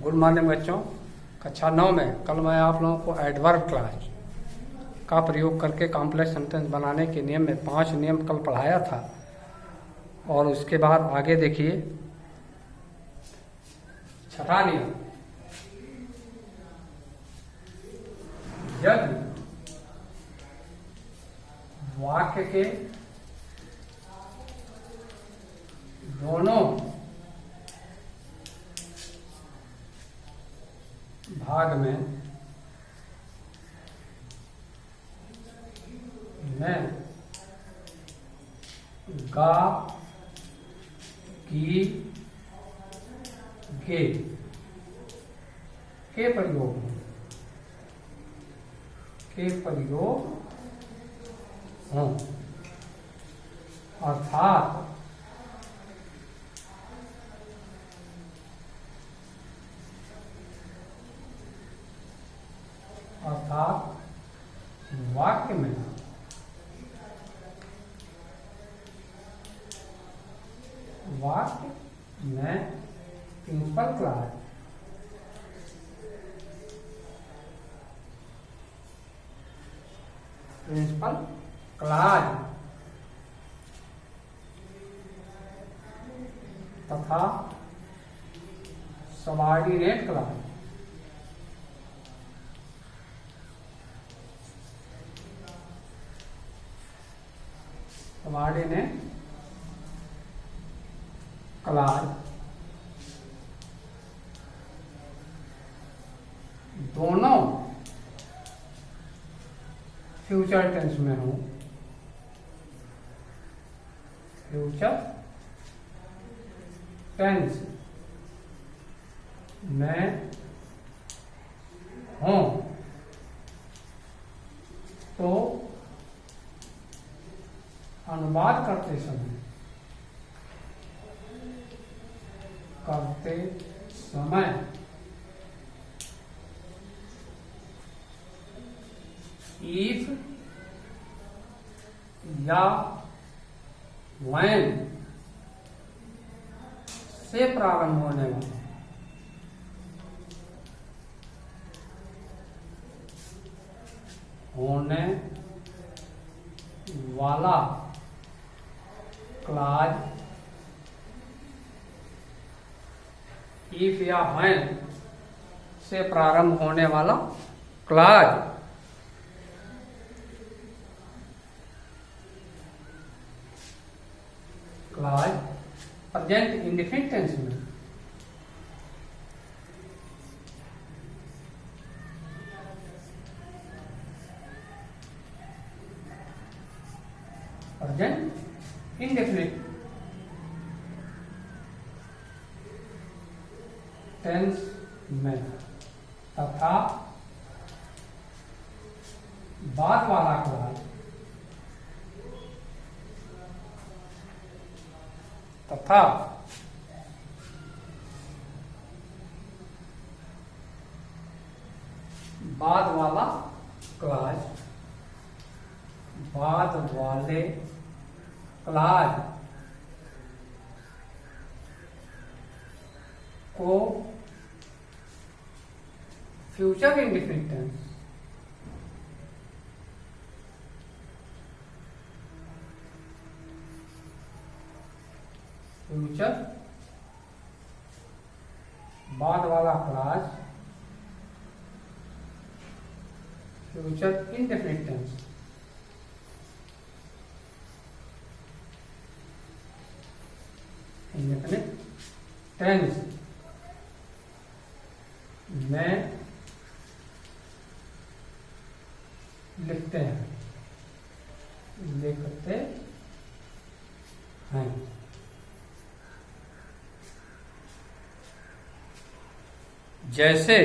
Good morning बच्चों। कक्षा 9 में कल मैं आप लोगों को एडवर्ब क्लास का प्रयोग करके कॉम्प्लेक्स सेंटेंस बनाने के नियम में 5 नियम कल पढ़ाया था। और उसके बाद आगे देखिए छठा नियम, यदि वाक्य के दोनों भाग में मैं गा की गे के प्रयोग हों, अर्थात वाक्य में प्रिंसिपल क्लाज तथा सबऑर्डिनेट क्लाज दोनों फ्यूचर टेंस में हूं। फ्यूचर टेंस में हूं तो अनुवाद करते समय इफ या व्हेन से प्रारंभ होने वाला क्लाज, इफ या व्हेन से प्रारंभ होने वाला क्लाज प्रेजेंट इंडेफिनिट टेंस में प्रेजेंट इंडेफिनिट टेंस में तथा बाद वाला क्लाज तथा बाद वाला क्लाज बाद वाले क्लाज को फ्यूचर इंडेफिनिट टेंस फ्यूचर बाद वाला क्लाज फ्यूचर इंडेफिनिट टेंस में लिखते हैं जैसे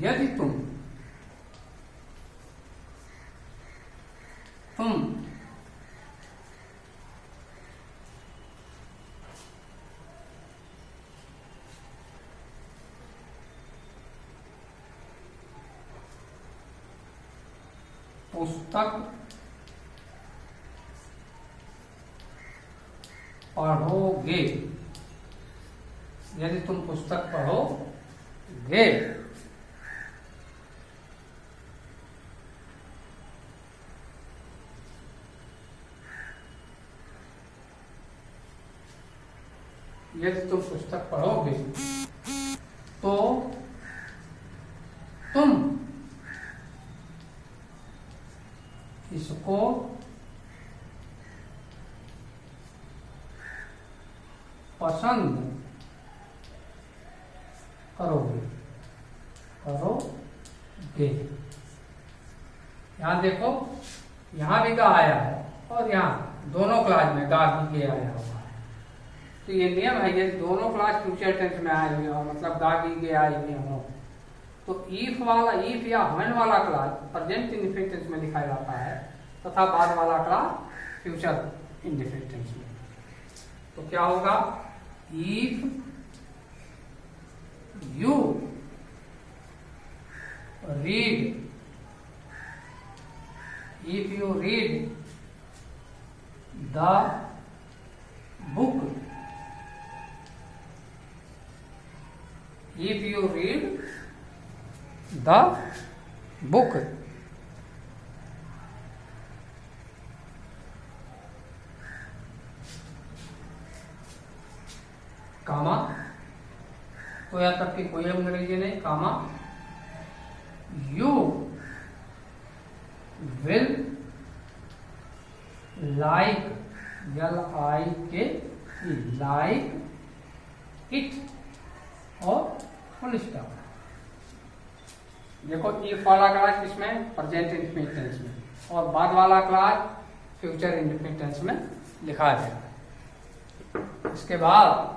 यदि तुम पुस्तक पढ़ोगे, यदि तुम पुस्तक पढ़ोगे, यदि तुम पुस्तक पढ़ोगे तो तुम इसको पसंद करोगे। यहां देखो, यहां भी गा आया है और यहां दोनों क्लास में गा भी गे आया हुआ है। तो ये नियम है, ये दोनों क्लास फ्यूचर टेंस में आए हुए हो, मतलब गा भी गे आए हुए हो, तो इफ वाला, इफ या व्हेन वाला क्लास प्रेजेंट इंडेफिनिट टेंस में लिखा जाता है तथा बाद वाला क्लास फ्यूचर इंडेफिनिट टेंस में। तो क्या होगा, if you read, if you read the book, if you read the book, कामा, तो यहां तक की कोई अंग्रेजी नहीं, कामा, you will like, L-I-K-E, like it, और फुल स्टॉप। देखो, इफ वाला क्लास किसमें, प्रेजेंट इंडेफिनिट टेंस में, और बाद वाला क्लास फ्यूचर इंडेफिनिट टेंस में लिखा गया। इसके बाद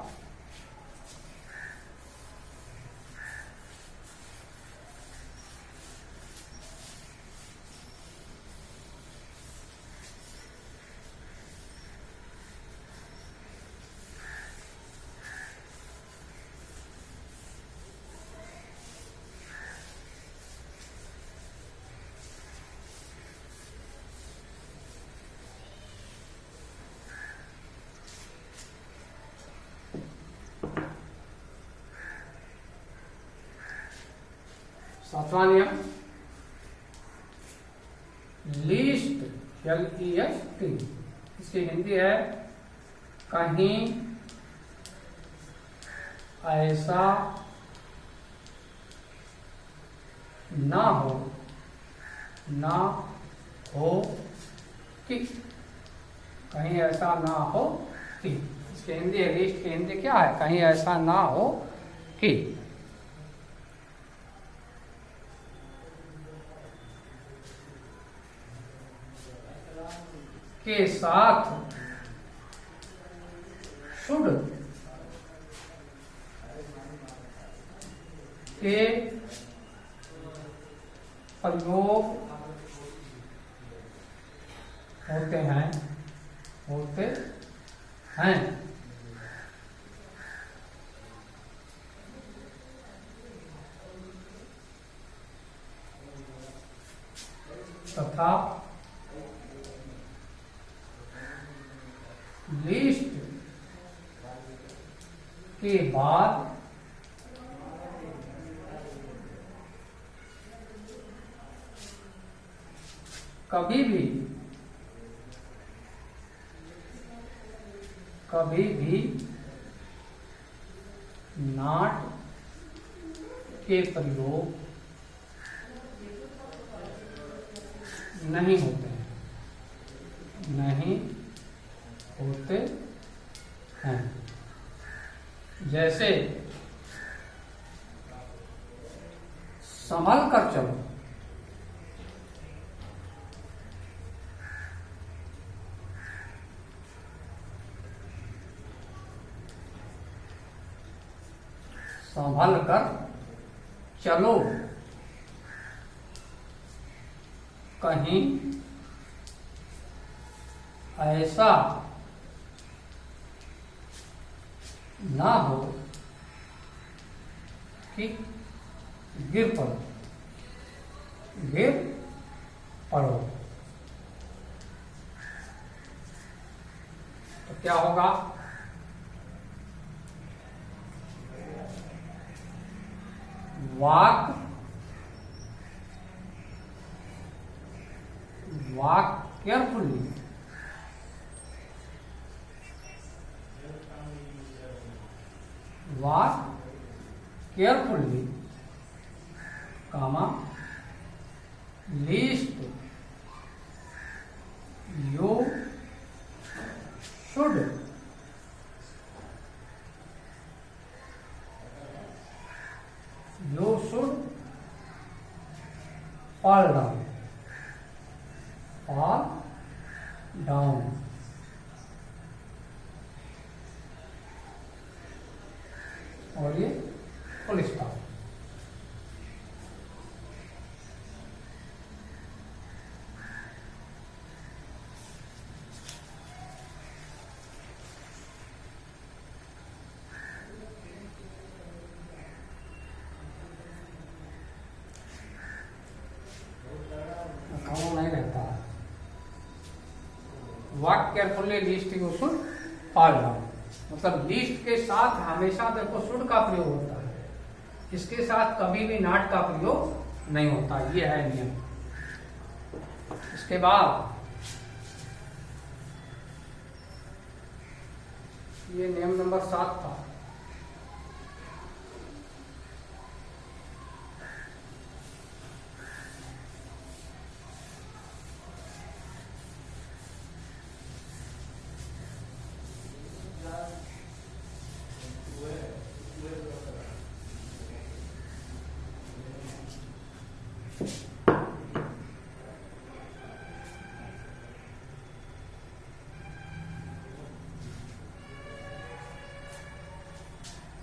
सातवां नियम, लीस्ट, LEST, इसकी हिंदी है कहीं ऐसा ना हो कि, कहीं ऐसा ना हो कि, इसकी हिंदी है, लीस्ट की हिंदी क्या है, कहीं ऐसा ना हो कि। के साथ शुड के प्रयोग होते हैं तथा लिस्ट के बाद कभी भी नॉट के प्रयोग नहीं होते हैं। जैसे संभल कर चलो, संभल कर चलो, कहीं ऐसा ना हो कि गिर पड़ो। तो क्या होगा? walk carefully, comma, least you should fall down। और ये फुल स्टॉप। नहीं रहता है। Walk carefully least you should fall down, मतलब लीस्ट के साथ हमेशा देखो शुड का प्रयोग होता है, इसके साथ कभी भी नॉट का प्रयोग नहीं होता। ये है नियम। इसके बाद ये नियम नंबर 7 था।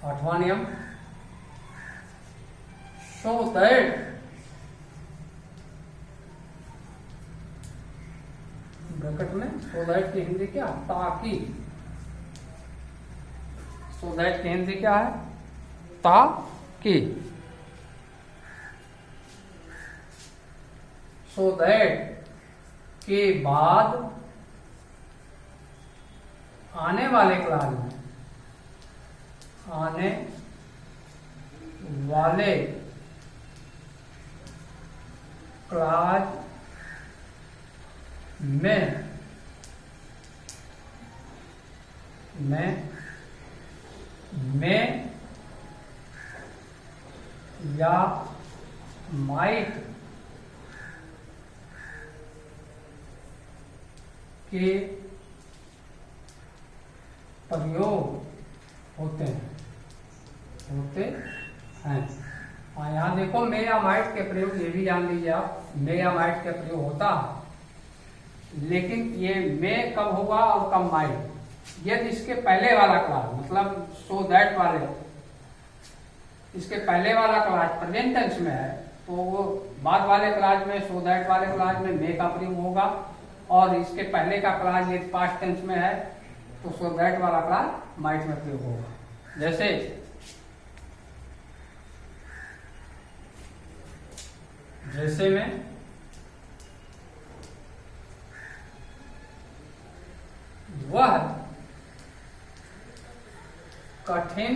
आठवां नियम, सो दैट ब्रैकेट में सो दैट की हिंदी क्या? ताकि। सो दैट की हिंदी क्या है? ताकि। सो दैट के बाद आने वाले क्लास में आने वाले क्लास में या माइट के प्रयोग होते हैं। हाँ, यहाँ देखो मे या माइट के प्रयोग, ये भी जान लीजिए आप, मे या माइट के प्रयोग होता है, लेकिन ये मे कब होगा और कब माइट? यदि इसके पहले वाला क्लास, मतलब सो दैट वाले, इसके पहले वाला क्लास प्रेजेंट टेंस में है, तो वो बाद वाले क्लास में, सो दैट वाले क्लास में मे का प्रयोग होगा, और इसके पहले का क्लास यदि पास्ट टेंस में है तो सो दैट वाला क्लास माइट में प्रयोग होगा। जैसे में वह कठिन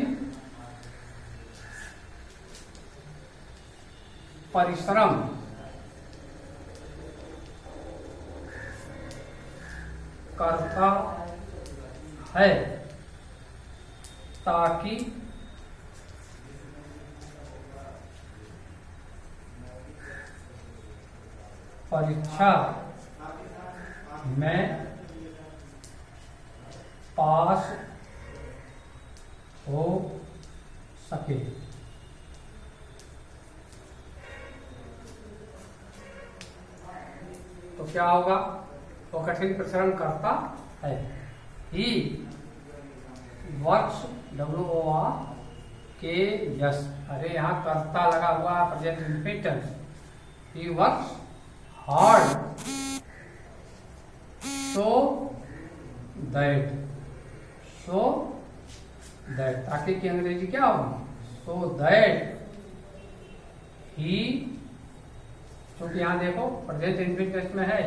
परिश्रम करता है ताकि परीक्षा में पास हो सके। तो क्या होगा? वो कठिन परिश्रम करता है। ही वर्क्स, WORKS, अरे यहाँ करता लगा हुआ present indefinite tense. He works hard so that ताकि की अंग्रेजी क्या होगी so that he, क्योंकि यहां देखो प्रेजेंट इंडिफिनिट में है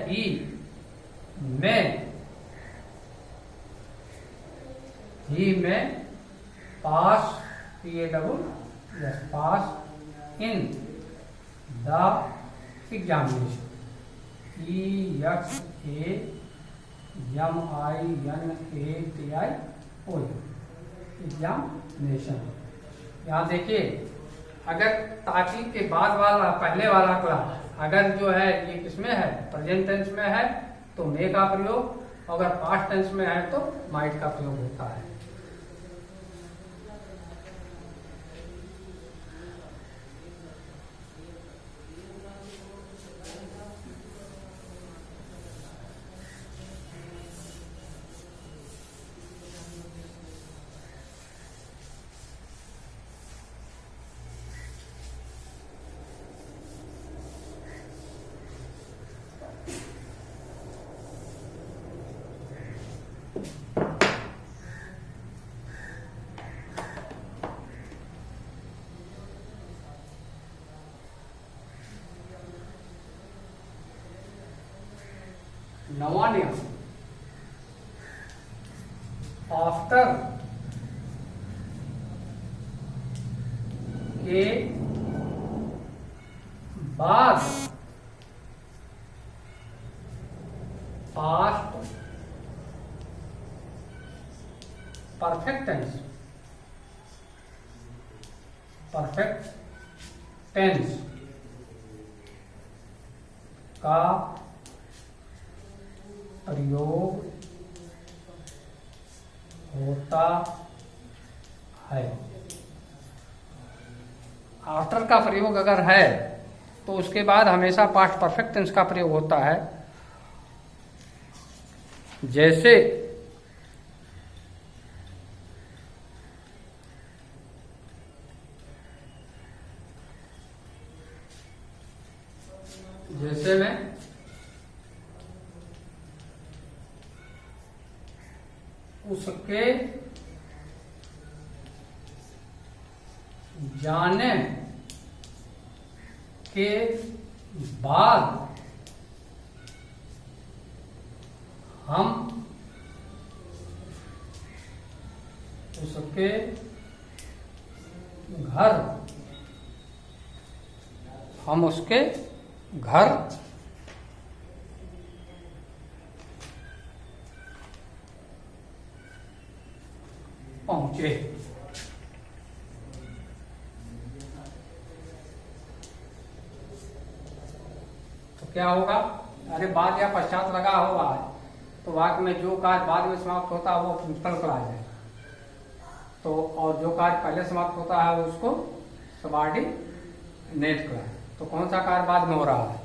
he may pass in the examination examination. यहाँ देखिए अगर ताकि के बाद वाला पहले वाला क्लास अगर जो है ये किसमें है प्रेजेंट टेंस में है तो मे का प्रयोग, अगर पास्ट टेंस में है तो माइट का प्रयोग होता है। नवा नियम, आफ्टर के बाद पास्ट परफेक्ट टेंस का प्रयोग होता है। आफ्टर का प्रयोग अगर है तो उसके बाद हमेशा पास्ट परफेक्ट टेंस का प्रयोग होता है। जैसे में उसके जाने के बाद हम उसके घर पहुंचे। तो क्या होगा, अरे बाद या पश्चात लगा होगा तो वाक्य में जो कार्य बाद में समाप्त होता है वो प्रिंसिपल क्लॉज है, तो और जो कार्य पहले समाप्त होता है उसको सबऑर्डिनेट क्लॉज। तो कौन सा कार्य बाद में हो रहा है,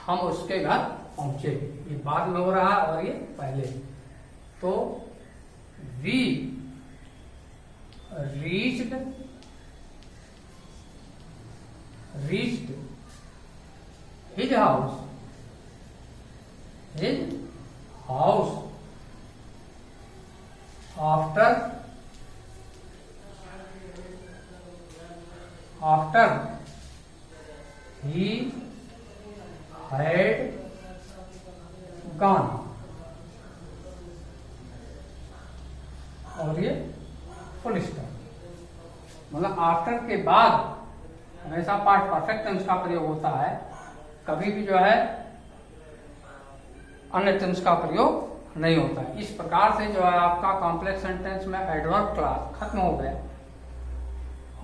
हम उसके घर पहुंचे, ये बाद में हो रहा है और ये पहले। तो we reached his house after he had gone। और ये फुल स्टॉप, मतलब आफ्टर के बाद हमेशा पास्ट परफेक्ट टेंस का प्रयोग होता है, कभी भी जो है अन्य टेंस का प्रयोग नहीं होता। इस प्रकार से जो है आपका कॉम्प्लेक्स सेंटेंस में एडवर्ब क्लॉज खत्म हो गया।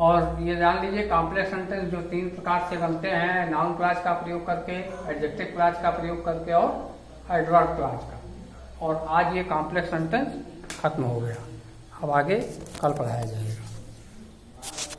और ये जान लीजिए कॉम्प्लेक्स सेंटेंस जो तीन प्रकार से बनते हैं, नाउन क्लॉज का प्रयोग करके, एडजेक्टिव क्लॉज का प्रयोग करके और एडवर्ब क्लॉज का। और आज ये कॉम्प्लेक्स सेंटेंस खत्म हो गया। अब आगे कल पढ़ाया जाएगा।